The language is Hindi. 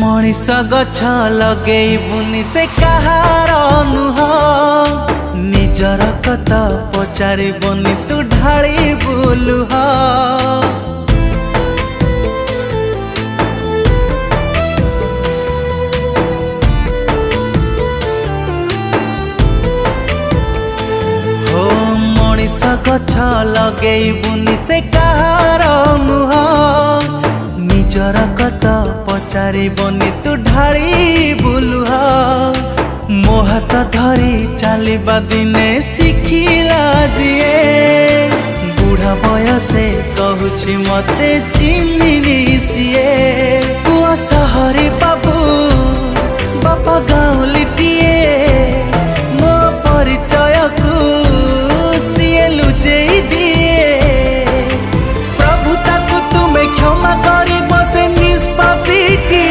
मनीष गछ लगेबुनि से कहार नुह निजर कथा पचारिबनि तू ढाली बुलुह। हो मनीष गछ लगेबुनि से कहार नुह निजर कथा पचारिबनि तू ढाली बुलुह। मो हाथ धरी चलवा दिने शिखिला जीए बुढ़ा बयसे कहूछि मते चिन्हिनी सीए पुआ सहरी